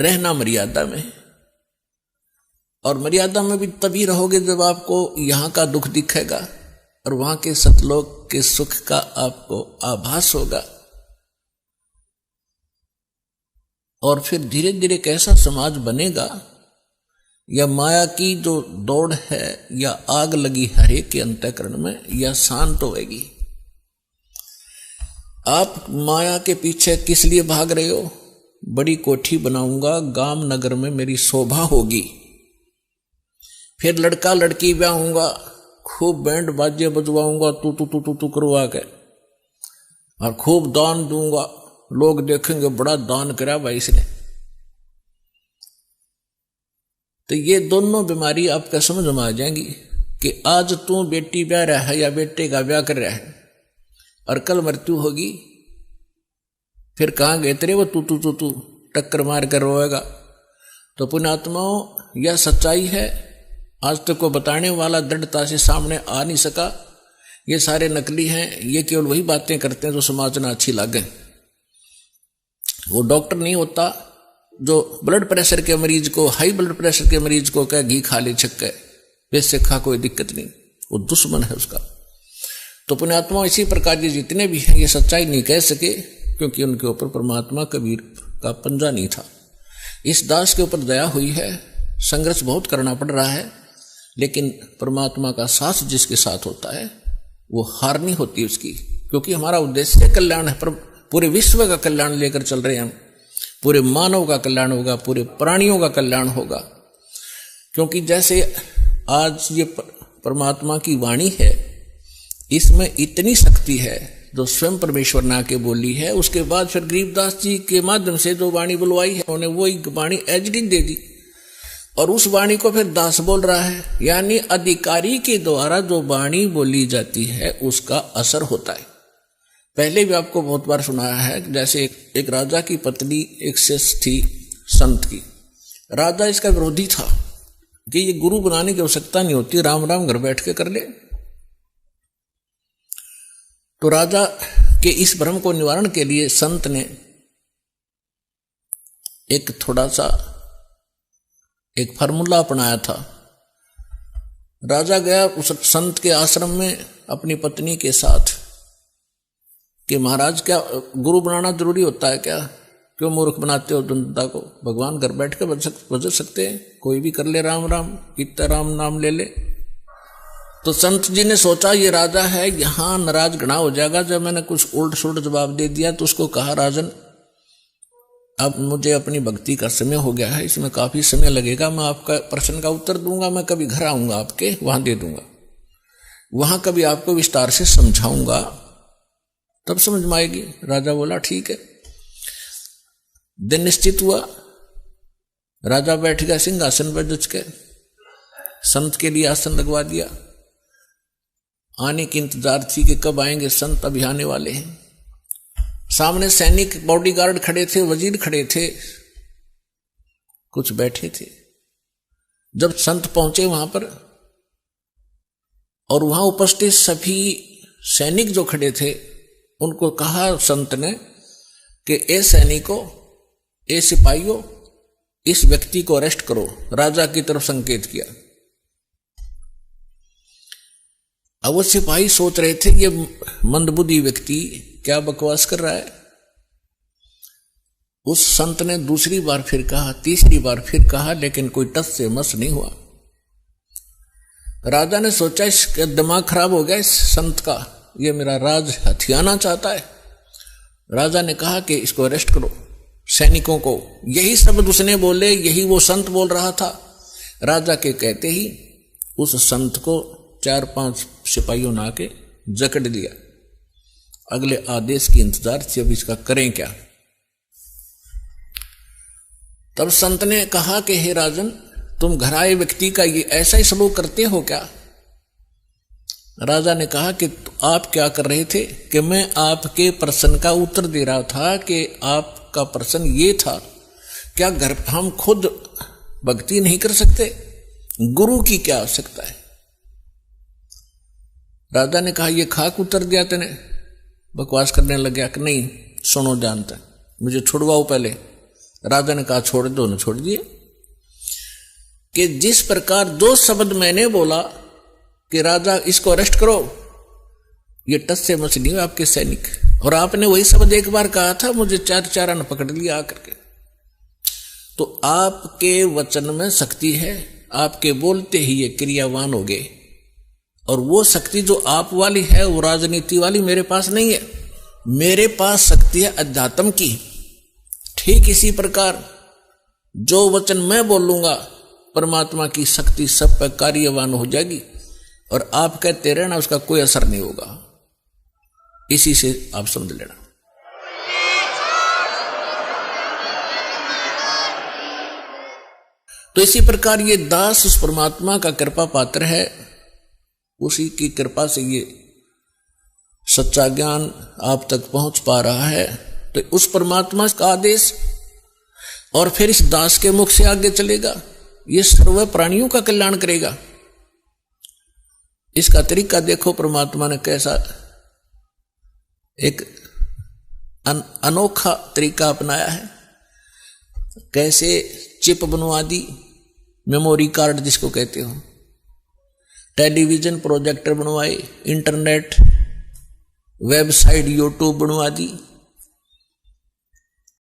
रहना मर्यादा में, और मर्यादा में भी तभी रहोगे जब आपको यहां का दुख दिखेगा और वहां के सतलोक के सुख का आपको आभास होगा। और फिर धीरे धीरे कैसा समाज बनेगा, या माया की जो दौड़ है या आग लगी हर एक के अंतःकरण में, या शांत होएगी। आप माया के पीछे किस लिए भाग रहे हो? बड़ी कोठी बनाऊंगा, गांव नगर में मेरी शोभा होगी, फिर लड़का लड़की ब्याहूंगा, खूब बैंड बाजे बजवाऊंगा तू तू तू तू तू करवा के, और खूब दान दूंगा, लोग देखेंगे बड़ा दान करा भाई इसने। तो ये दोनों बीमारी आपका समझ में आ जाएंगी कि आज तू बेटी ब्याह रहा है या बेटे का ब्याह कर रहा है, और कल मृत्यु होगी, फिर कहां गए तेरे वो तू तू तू तू टक्कर मार कर रोएगा। तो पुण्यात्माओं, यह सच्चाई है। आज तक को बताने वाला दृढ़ता से सामने आ नहीं सका। ये सारे नकली हैं, ये केवल वही बातें करते हैं जो समाज में अच्छी लगे। वो डॉक्टर नहीं होता जो ब्लड प्रेशर के मरीज को, हाई ब्लड प्रेशर के मरीज को कहे घी खा ले छक्के, वैसे खा कोई दिक्कत नहीं, वो दुश्मन है उसका। तो पुण्यात्मा इसी प्रकार के जितने भी हैं ये सच्चाई नहीं कह सके, क्योंकि उनके ऊपर परमात्मा कबीर का पंजा नहीं था। इस दास के ऊपर दया हुई है, संघर्ष बहुत करना पड़ रहा है, लेकिन परमात्मा का साथ जिसके साथ होता है वो हार नहीं होती उसकी, क्योंकि हमारा उद्देश्य कल्याण है। पर पूरे विश्व का कल्याण लेकर चल रहे हैं हम, पूरे मानव का कल्याण होगा, पूरे प्राणियों का कल्याण होगा। क्योंकि जैसे आज ये परमात्मा की वाणी है, इसमें इतनी शक्ति है जो स्वयं परमेश्वर ने आके बोली है। उसके बाद फिर गरीबदास जी के माध्यम से जो वाणी बुलवाई है, उन्होंने वही वाणी एजडी दे दी, और उस वाणी को फिर दास बोल रहा है। यानी अधिकारी के द्वारा जो वाणी बोली जाती है उसका असर होता है। पहले भी आपको बहुत बार सुनाया है, जैसे एक राजा की पत्नी एक शिष्य थी संत की। राजा इसका विरोधी था कि ये गुरु बनाने की आवश्यकता नहीं होती, राम राम घर बैठ के कर ले। तो राजा के इस भ्रम को निवारण के लिए संत ने एक थोड़ा सा एक फार्मूला अपनाया था। राजा गया उस संत के आश्रम में अपनी पत्नी के साथ कि महाराज क्या गुरु बनाना जरूरी होता है क्या? क्यों मूर्ख बनाते हो जनता को? भगवान घर बैठ के बज सकते हैं, कोई भी कर ले राम राम, कितना राम नाम ले ले। तो संत जी ने सोचा ये राजा है, यहां नाराज घना हो जाएगा जब मैंने कुछ उल्ट सुल्ट जवाब दे दिया। तो उसको कहा, राजन अब मुझे अपनी भक्ति का समय हो गया है, इसमें काफी समय लगेगा, मैं आपका प्रश्न का उत्तर दूंगा, मैं कभी घर आऊंगा आपके, वहां दे दूंगा, वहां कभी आपको विस्तार से समझाऊंगा, तब समझ में आएगी। राजा बोला ठीक है। दिन निश्चित हुआ, राजा बैठ गया सिंहासन पर जच के, संत के लिए आसन लगवा दिया। आने की इंतजार थी कि कब आएंगे संत, अभी आने वाले हैं। सामने सैनिक बॉडीगार्ड खड़े थे, वजीर खड़े थे, कुछ बैठे थे। जब संत पहुंचे वहां पर, और वहां उपस्थित सभी सैनिक जो खड़े थे उनको कहा संत ने कि ए सैनिकों, ए सिपाहियों, इस व्यक्ति को अरेस्ट करो। राजा की तरफ संकेत किया। अब वो सिपाही सोच रहे थे ये मंदबुद्धि व्यक्ति क्या बकवास कर रहा है। उस संत ने दूसरी बार फिर कहा, तीसरी बार फिर कहा, लेकिन कोई टस से मस नहीं हुआ। राजा ने सोचा इसका दिमाग खराब हो गया इस संत का, ये मेरा राज हथियाना चाहता है। राजा ने कहा कि इसको अरेस्ट करो, सैनिकों को। यही शब्द उसने बोले, यही वो संत बोल रहा था। राजा के कहते ही उस संत को 4-5 सिपाहियों ने आके जकड़ दिया। अगले आदेश की इंतजार थी, अब इसका करें क्या। तब संत ने कहा कि हे राजन, तुम घर आए व्यक्ति का ये ऐसा ही सलूक करते हो क्या? राजा ने कहा कि आप क्या कर रहे थे? कि मैं आपके प्रश्न का उत्तर दे रहा था कि आपका प्रश्न ये था, क्या घर हम खुद भक्ति नहीं कर सकते? गुरु की क्या आवश्यकता है? राजा ने कहा ये खाक उत्तर दिया तेने, बकवास करने लग गया कि नहीं सुनो जानता, मुझे छुड़वाओ पहले, राजा ने कहा छोड़ दो, छोड़ दिए। कि जिस प्रकार दो शब्द मैंने बोला कि राजा इसको अरेस्ट करो, ये टस से मछली हुए आपके सैनिक, और आपने वही शब्द एक बार कहा था, मुझे चारा ने पकड़ लिया आकर के। तो आपके वचन में शक्ति है, आपके बोलते ही ये क्रियावान हो गए, और वो शक्ति जो आप वाली है वो राजनीति वाली मेरे पास नहीं है। मेरे पास शक्ति है अध्यात्म की। ठीक इसी प्रकार जो वचन मैं बोलूंगा परमात्मा की शक्ति सब पर कार्यवान हो जाएगी, और आप कहते रहना उसका कोई असर नहीं होगा। इसी से आप समझ लेना। तो इसी प्रकार ये दास उस परमात्मा का कृपा पात्र है, उसी की कृपा से ये सच्चा ज्ञान आप तक पहुंच पा रहा है। तो उस परमात्मा का आदेश और फिर इस दास के मुख से आगे चलेगा, ये सर्व प्राणियों का कल्याण करेगा। इसका तरीका देखो, परमात्मा ने कैसा एक अनोखा तरीका अपनाया है। कैसे चिप बनवा दी, मेमोरी कार्ड जिसको कहते हो, टेलीविजन प्रोजेक्टर बनवाए, इंटरनेट वेबसाइट यूट्यूब बनवा दी,